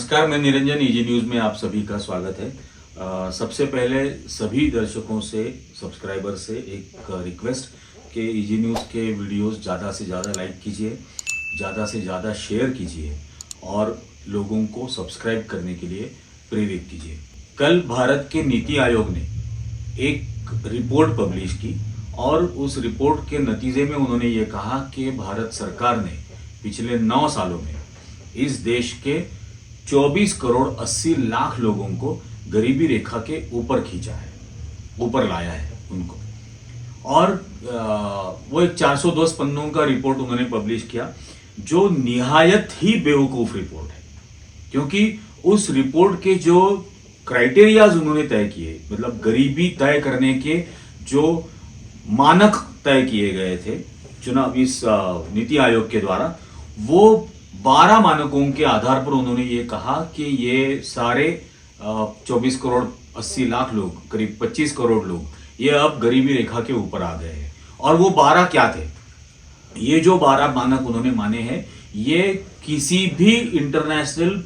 नमस्कार, मैं Niranjan easy news में आप सभी का स्वागत है। सबसे पहले सभी दर्शकों से, सब्सक्राइबर से एक रिक्वेस्ट कि ईजी न्यूज के वीडियोस ज़्यादा से ज़्यादा लाइक कीजिए, ज़्यादा से ज़्यादा शेयर कीजिए और लोगों को सब्सक्राइब करने के लिए प्रेरित कीजिए। कल भारत के नीति आयोग ने एक रिपोर्ट पब्लिश की और उस रिपोर्ट के नतीजे में उन्होंने ये कहा कि भारत सरकार ने पिछले 9 सालों में इस देश के 24 करोड़ 80 लाख लोगों को गरीबी रेखा के ऊपर खींचा है, ऊपर लाया है उनको। और वो एक 410 पन्नों का रिपोर्ट उन्होंने पब्लिश किया, जो निहायत ही बेवकूफ रिपोर्ट है, क्योंकि उस रिपोर्ट के जो क्राइटेरियाज उन्होंने तय किए, मतलब गरीबी तय करने के जो मानक तय किए गए थे चुनाव इस नीति आयोग के द्वारा, वो 12 मानकों के आधार पर उन्होंने ये कहा कि ये सारे 24 करोड़ 80 लाख लोग, करीब 25 करोड़ लोग, ये अब गरीबी रेखा के ऊपर आ गए हैं। और वो 12 क्या थे? ये जो 12 मानक उन्होंने माने हैं, ये किसी भी इंटरनेशनल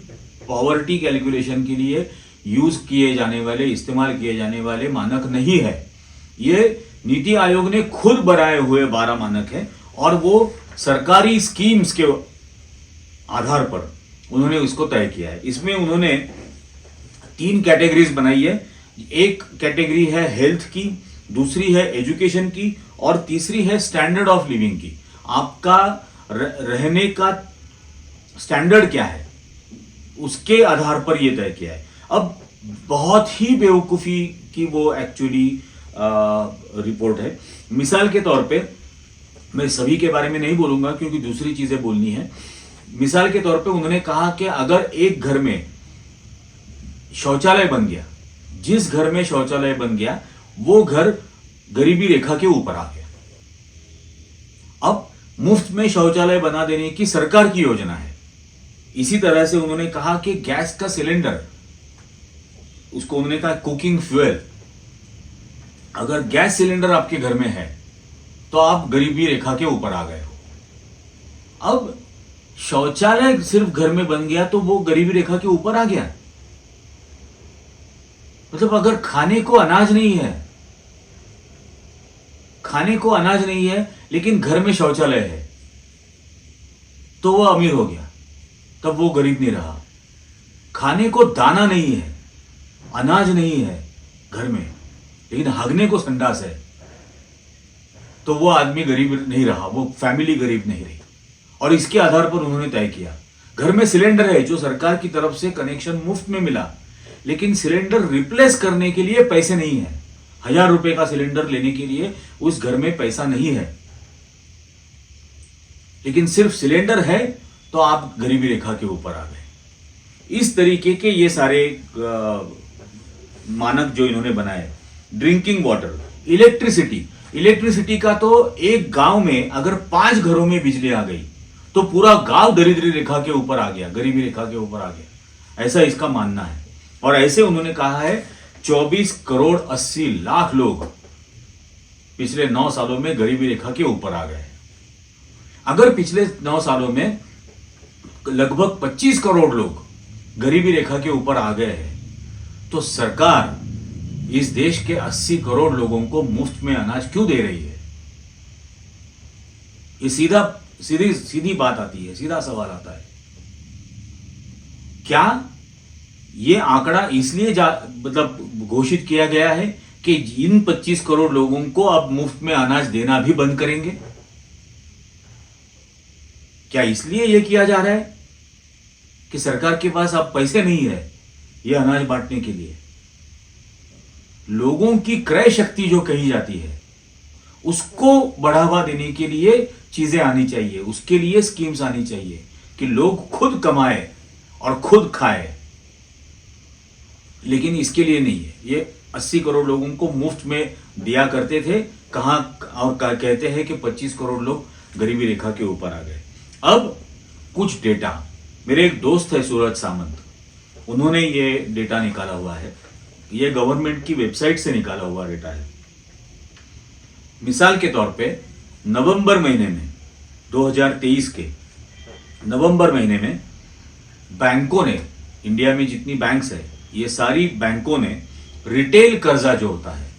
पॉवर्टी कैलकुलेशन के लिए यूज किए जाने वाले, इस्तेमाल किए जाने वाले मानक नहीं है। ये नीति आयोग ने खुद बनाए हुए 12 मानक है और वो सरकारी स्कीम्स के आधार पर उन्होंने उसको तय किया है। इसमें उन्होंने 3 कैटेगरीज बनाई है। एक कैटेगरी है हेल्थ की, दूसरी है एजुकेशन की और तीसरी है स्टैंडर्ड ऑफ लिविंग की। आपका रहने का स्टैंडर्ड क्या है, उसके आधार पर यह तय किया है। अब बहुत ही बेवकूफी की वो एक्चुअली रिपोर्ट है। मिसाल के तौर पे, मैं सभी के बारे में नहीं बोलूंगा क्योंकि दूसरी चीजें बोलनी है। मिसाल के तौर पे उन्होंने कहा कि अगर एक घर में शौचालय बन गया, जिस घर में शौचालय बन गया वो घर गरीबी रेखा के ऊपर आ गया। अब मुफ्त में शौचालय बना देने की सरकार की योजना है। इसी तरह से उन्होंने कहा कि गैस का सिलेंडर, उसको उन्होंने कहा कुकिंग फ्यूल, अगर गैस सिलेंडर आपके घर में है तो आप गरीबी रेखा के ऊपर आ गए हो। अब शौचालय सिर्फ घर में बन गया तो वो गरीबी रेखा के ऊपर आ गया। मतलब अगर खाने को अनाज नहीं है, खाने को अनाज नहीं है लेकिन घर में शौचालय है, तो वो अमीर हो गया, तब वो गरीब नहीं रहा। खाने को दाना नहीं है, अनाज नहीं है घर में, लेकिन हगने को संडास है, तो वो आदमी गरीब नहीं रहा, वो फैमिली गरीब नहीं रही। और इसके आधार पर उन्होंने तय किया। घर में सिलेंडर है जो सरकार की तरफ से कनेक्शन मुफ्त में मिला, लेकिन सिलेंडर रिप्लेस करने के लिए पैसे नहीं है। 1000 रुपए का सिलेंडर लेने के लिए उस घर में पैसा नहीं है, लेकिन सिर्फ सिलेंडर है तो आप गरीबी रेखा के ऊपर आ गए। इस तरीके के ये सारे मानक जो इन्होंने बनाए। ड्रिंकिंग वाटर, इलेक्ट्रिसिटी का तो एक गांव में अगर 5 घरों में बिजली आ गई तो पूरा गांव दरिद्री रेखा के ऊपर आ गया, गरीबी रेखा के ऊपर आ गया, ऐसा इसका मानना है। और ऐसे उन्होंने कहा है 24 करोड़ 80 लाख लोग पिछले 9 सालों में गरीबी रेखा के ऊपर आ गए। अगर पिछले 9 सालों में लगभग 25 करोड़ लोग गरीबी रेखा के ऊपर आ गए हैं, तो सरकार इस देश के 80 करोड़ लोगों को मुफ्त में अनाज क्यों दे रही है? ये सीधी बात आती है, सीधा सवाल आता है। क्या ये आंकड़ा इसलिए मतलब घोषित किया गया है कि इन 25 करोड़ लोगों को अब मुफ्त में अनाज देना भी बंद करेंगे? क्या इसलिए यह किया जा रहा है कि सरकार के पास अब पैसे नहीं है यह अनाज बांटने के लिए? लोगों की क्रय शक्ति जो कही जाती है, उसको बढ़ावा देने के लिए चीजें आनी चाहिए, उसके लिए स्कीम्स आनी चाहिए कि लोग खुद कमाए और खुद खाए, लेकिन इसके लिए नहीं है। ये 80 करोड़ लोगों को मुफ्त में दिया करते थे, कहां और कहते हैं कि 25 करोड़ लोग गरीबी रेखा के ऊपर आ गए। अब कुछ डेटा, मेरे एक दोस्त है सूरज सामंत, उन्होंने ये डेटा निकाला हुआ है। ये गवर्नमेंट की वेबसाइट से निकाला हुआ डेटा है। मिसाल के तौर पे नवंबर महीने में 2023 के नवंबर महीने में बैंकों ने इंडिया में जितनी बैंक्स है, ये सारी बैंकों ने रिटेल कर्जा जो होता है,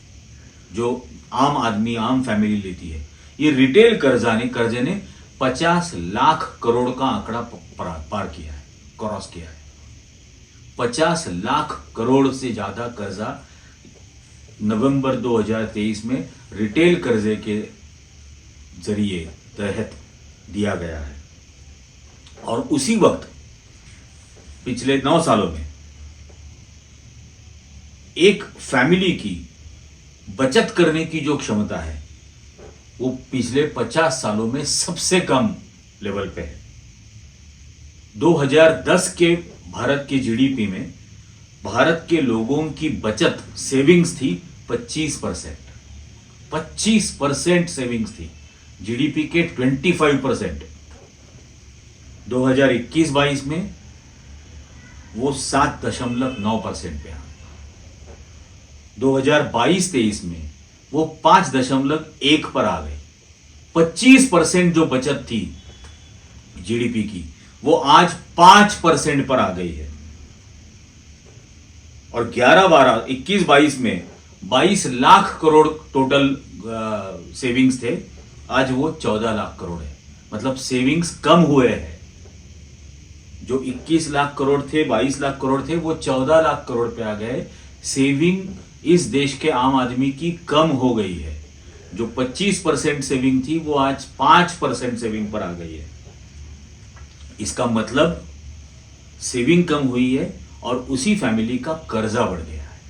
जो आम आदमी आम फैमिली लेती है, ये रिटेल कर्जे ने 50 लाख करोड़ का आंकड़ा पार किया है, क्रॉस किया है। 50 लाख करोड़ से ज्यादा कर्जा नवंबर 2023 में रिटेल कर्जे के जरिए तहत दिया गया है। और उसी वक्त पिछले 9 सालों में एक फैमिली की बचत करने की जो क्षमता है वो पिछले 50 सालों में सबसे कम लेवल पे है। 2010 के भारत के जीडीपी में भारत के लोगों की बचत सेविंग्स थी 25%। 25% सेविंग्स थी, जीडीपी के 25%। 2021-22 में वो 7.9% पे आ। 2022-23 में वो 5.1 पर आ गए। 25% जो बचत थी जीडीपी की वो आज 5% पर आ गई है। और 21-22 में 22 लाख करोड़ टोटल सेविंग्स थे, आज वो 14 लाख करोड़ है। मतलब सेविंग्स कम हुए हैं। जो 21 लाख करोड़ थे, 22 लाख करोड़ थे, वो 14 लाख करोड़ पे आ गए। सेविंग इस देश के आम आदमी की कम हो गई है। जो 25% सेविंग थी वो आज 5% सेविंग पर आ गई है। इसका मतलब सेविंग कम हुई है और उसी फैमिली का कर्जा बढ़ गया है,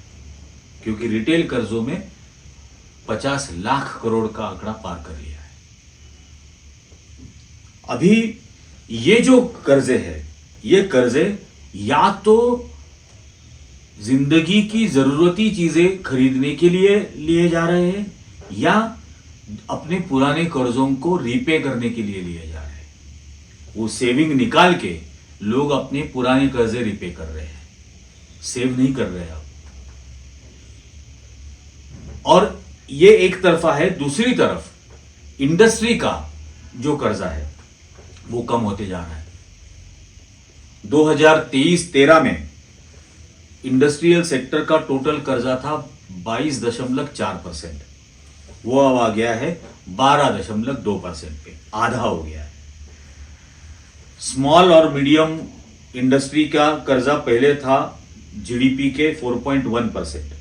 क्योंकि रिटेल कर्जों में 50 लाख करोड़ का आंकड़ा पार कर लिया है। अभी ये जो कर्जे है, ये कर्जे या तो जिंदगी की जरूरती चीजें खरीदने के लिए लिए जा रहे हैं या अपने पुराने कर्जों को रीपे करने के लिए लिए जा रहे हैं। वो सेविंग निकाल के लोग अपने पुराने कर्जे रीपे कर रहे हैं, सेव नहीं कर रहे अब। और ये एक तरफा है। दूसरी तरफ इंडस्ट्री का जो कर्जा है वो कम होते जा रहा है। 2023-13 में इंडस्ट्रियल सेक्टर का टोटल कर्जा था 22.4%, वो अब आ गया है 12.2% पे, आधा हो गया है। स्मॉल और मीडियम इंडस्ट्री का कर्जा पहले था जीडीपी के 4.1%,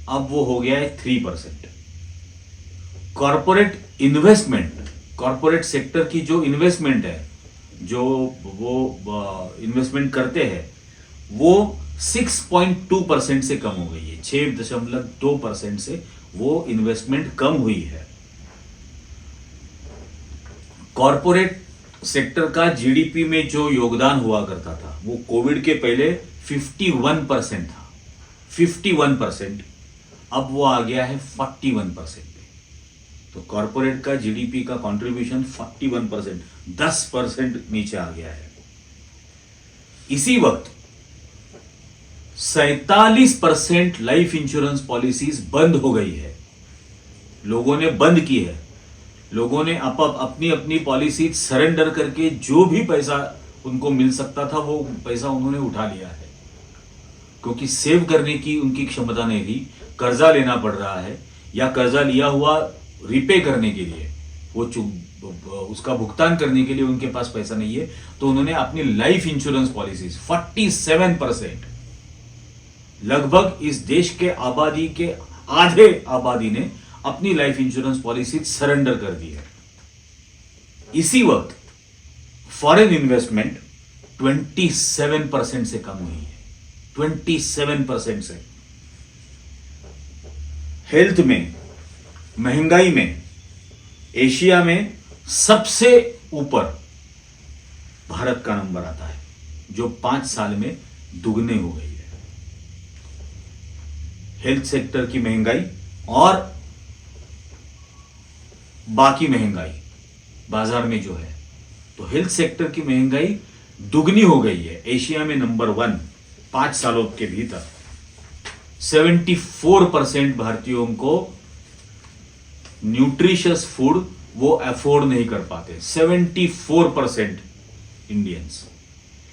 अब वो हो गया है 3%। कॉर्पोरेट इन्वेस्टमेंट, कॉर्पोरेट सेक्टर की जो इन्वेस्टमेंट है, जो वो इन्वेस्टमेंट करते हैं, वो 6.2% से कम हो गई है। 6.2% से वो इन्वेस्टमेंट कम हुई है। कॉर्पोरेट सेक्टर का जीडीपी में जो योगदान हुआ करता था वो कोविड के पहले 51% था। 51%, अब वो आ गया है 41% पे। तो कॉर्पोरेट का जीडीपी का कंट्रीब्यूशन 41%, 10% नीचे आ गया है। इसी वक्त 47% लाइफ इंश्योरेंस पॉलिसीज बंद हो गई है। लोगों ने बंद की है। लोगों ने अपनी अपनी पॉलिसी सरेंडर करके जो भी पैसा उनको मिल सकता था वो पैसा उन्होंने उठा लिया है, क्योंकि सेव करने की उनकी क्षमता नहीं रही। कर्जा लेना पड़ रहा है या कर्जा लिया हुआ रिपे करने के लिए, वो उसका भुगतान करने के लिए उनके पास पैसा नहीं है। तो उन्होंने अपनी लाइफ इंश्योरेंस पॉलिसीज 47%, लगभग इस देश के आबादी के आधे आबादी ने अपनी लाइफ इंश्योरेंस पॉलिसी सरेंडर कर दी है। इसी वक्त फॉरेन इन्वेस्टमेंट 27% से कम हुई है। 27% से। हेल्थ में, महंगाई में एशिया में सबसे ऊपर भारत का नंबर आता है, जो 5 साल में दुगने हो गई है। हेल्थ सेक्टर की महंगाई और बाकी महंगाई बाजार में जो है, तो हेल्थ सेक्टर की महंगाई दुगनी हो गई है। एशिया में नंबर 1 5 सालों के भीतर। 74% भारतीयों को न्यूट्रिशियस फूड वो अफोर्ड नहीं कर पाते। 74% इंडियंस।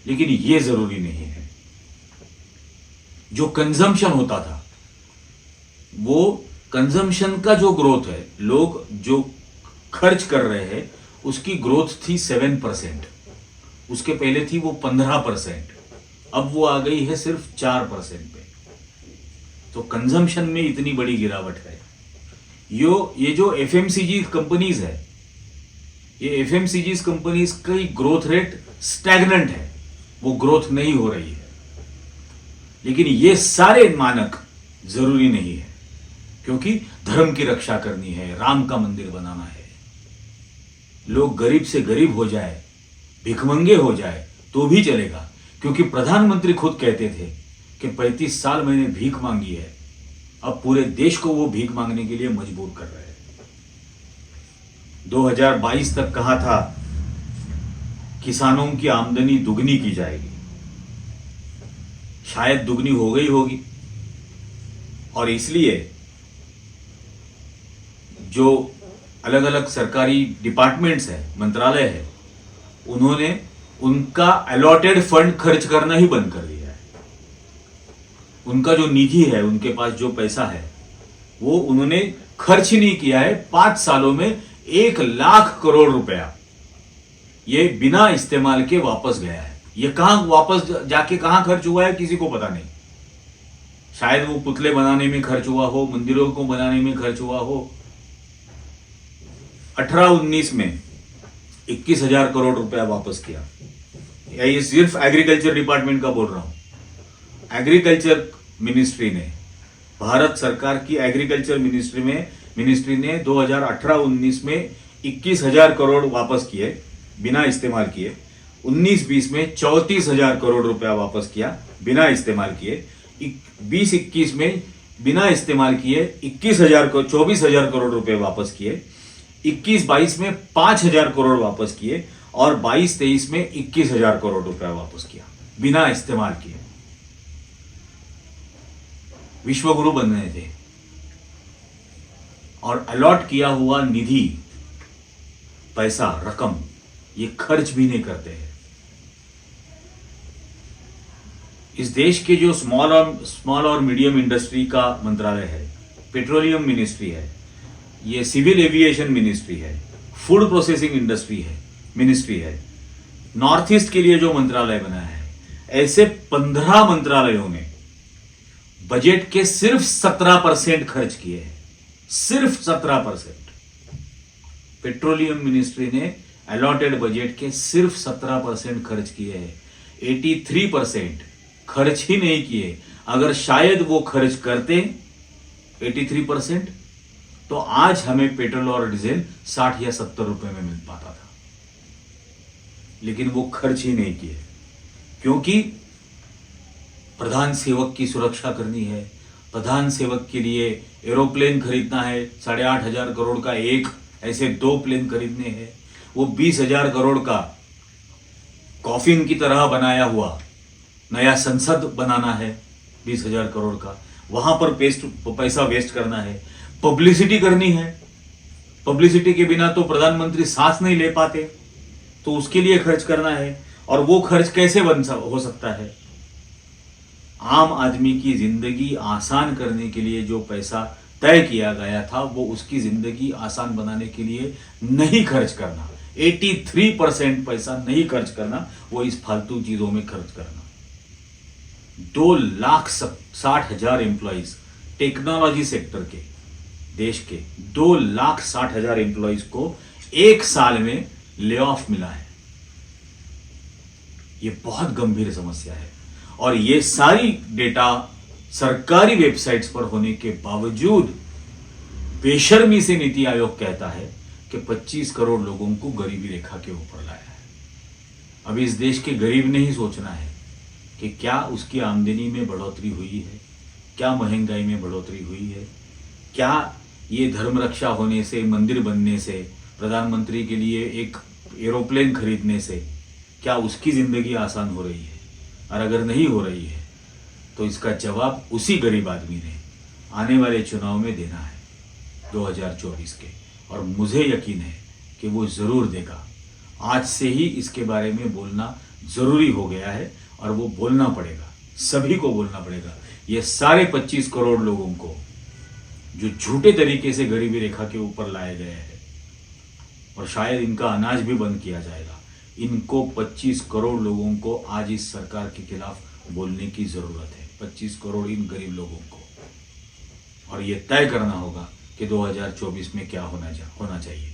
लेकिन ये जरूरी नहीं है। जो कंजम्पशन होता था, वो कंजम्पशन का जो ग्रोथ है, लोग जो खर्च कर रहे हैं उसकी ग्रोथ थी 7%, उसके पहले थी वो 15%, अब वो आ गई है सिर्फ 4% पे। तो कंजम्पशन में इतनी बड़ी गिरावट है। ये जो एफएमसीजी कंपनीज है, ये एफएमसीजी कंपनीज की ग्रोथ रेट स्टैग्नेंट है, वो ग्रोथ नहीं हो रही है। लेकिन ये सारे मानक जरूरी नहीं है, क्योंकि धर्म की रक्षा करनी है, राम का मंदिर बनाना है, लोग गरीब से गरीब हो जाए, भिखमंगे हो जाए तो भी चलेगा, क्योंकि प्रधानमंत्री खुद कहते थे कि 35 साल मैंने भीख मांगी है, अब पूरे देश को वो भीख मांगने के लिए मजबूर कर रहे हैं। 2022 तक कहा था किसानों की आमदनी दुगनी की जाएगी, शायद दुगनी हो गई होगी, और इसलिए जो अलग अलग सरकारी डिपार्टमेंट्स है, मंत्रालय है, उन्होंने उनका अलॉटेड फंड खर्च करना ही बंद कर दिया है। उनका जो निधि है, उनके पास जो पैसा है, वो उन्होंने खर्च ही नहीं किया है। 5 सालों में 1 लाख करोड़ रुपया ये बिना इस्तेमाल के वापस गया है। ये कहां वापस जाके कहां खर्च हुआ है किसी को पता नहीं। शायद वो पुतले बनाने में खर्च हुआ हो, मंदिरों को बनाने में खर्च हुआ हो। 18-19 में 21,000 करोड़ रुपया वापस किया। ये सिर्फ एग्रीकल्चर डिपार्टमेंट का बोल रहा हूं। एग्रीकल्चर मिनिस्ट्री ने, भारत सरकार की एग्रीकल्चर मिनिस्ट्री ने 2018-19 में 21,000 करोड़ वापस किए बिना इस्तेमाल किए। 19-20 में 34,000 करोड़ रुपया वापस किया बिना इस्तेमाल किए। 20-21 में बिना इस्तेमाल किए 24,000 करोड़ रुपए वापस किए। 21-22 में 5,000 करोड़ वापस किए, और 22-23 में 21,000 करोड़ रुपया वापस किया बिना इस्तेमाल किए। विश्वगुरु बन रहे थे, और अलॉट किया हुआ निधि, पैसा, रकम, ये खर्च भी नहीं करते हैं। इस देश के जो स्मॉल और मीडियम इंडस्ट्री का मंत्रालय है, पेट्रोलियम मिनिस्ट्री है, ये सिविल एविएशन मिनिस्ट्री है, फूड प्रोसेसिंग इंडस्ट्री है, मिनिस्ट्री है, नॉर्थ ईस्ट के लिए जो मंत्रालय बना है, ऐसे 15 मंत्रालयों ने बजट के सिर्फ 17% खर्च किए हैं। सिर्फ 17%। पेट्रोलियम मिनिस्ट्री ने अलॉटेड बजट के सिर्फ 17% खर्च किए हैं। 83% खर्च ही नहीं किए। अगर शायद वो खर्च करते 83%, तो आज हमें पेट्रोल और डीजल 60 या 70 रुपए में मिल पाता था। लेकिन वो खर्च ही नहीं किए, क्योंकि प्रधान सेवक की सुरक्षा करनी है, प्रधान सेवक के लिए एरोप्लेन खरीदना है, 8,500 करोड़ का एक, ऐसे 2 प्लेन खरीदने हैं। वो 20,000 करोड़ का कॉफिन की तरह बनाया हुआ नया संसद बनाना है, 20,000 करोड़ का, वहां पर पैसा वेस्ट करना है। पब्लिसिटी करनी है, पब्लिसिटी के बिना तो प्रधानमंत्री सांस नहीं ले पाते, तो उसके लिए खर्च करना है। और वो खर्च कैसे हो सकता है? आम आदमी की जिंदगी आसान करने के लिए जो पैसा तय किया गया था, वो उसकी जिंदगी आसान बनाने के लिए नहीं खर्च करना। 83% पैसा नहीं खर्च करना, वो इस फालतू चीजों में खर्च करना। 2,60,000 एम्प्लॉइज टेक्नोलॉजी सेक्टर के, देश के 2,60,000 एम्प्लॉइज को 1 साल में ले ऑफ मिला है। ये बहुत गंभीर समस्या है, और ये सारी डेटा सरकारी वेबसाइट्स पर होने के बावजूद बेशर्मी से नीति आयोग कहता है कि 25 करोड़ लोगों को गरीबी रेखा के ऊपर लाया है। अब इस देश के गरीब ने ही सोचना है कि क्या उसकी आमदनी में बढ़ोतरी हुई है, क्या महंगाई में बढ़ोतरी हुई है, क्या ये धर्म रक्षा होने से, मंदिर बनने से, प्रधानमंत्री के लिए एक एरोप्लेन खरीदने से क्या उसकी जिंदगी आसान हो रही है। और अगर नहीं हो रही है, तो इसका जवाब उसी गरीब आदमी ने आने वाले चुनाव में देना है 2024 के, और मुझे यकीन है कि वो जरूर देगा। आज से ही इसके बारे में बोलना जरूरी हो गया है, और वो बोलना पड़ेगा, सभी को बोलना पड़ेगा। ये सारे 25 करोड़ लोगों को जो झूठे तरीके से गरीबी रेखा के ऊपर लाए गए हैं और शायद इनका अनाज भी बंद किया जाएगा, इनको 25 करोड़ लोगों को आज इस सरकार के खिलाफ बोलने की जरूरत है। 25 करोड़ इन गरीब लोगों को, और ये तय करना होगा कि 2024 में क्या होना चाहिए।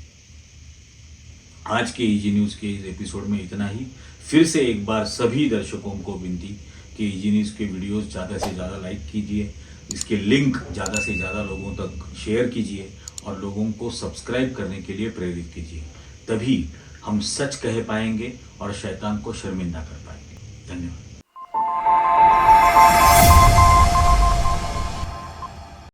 आज के ईजी न्यूज़ के इस एपिसोड में इतना ही। फिर से एक बार सभी दर्शकों को विनती कि ईजी न्यूज़ के वीडियोस ज़्यादा से ज़्यादा लाइक कीजिए, इसके लिंक ज़्यादा से ज़्यादा लोगों तक शेयर कीजिए और लोगों को सब्सक्राइब करने के लिए प्रेरित कीजिए। तभी हम सच कह पाएंगे और शैतान को शर्मिंदा कर पाएंगे। धन्यवाद।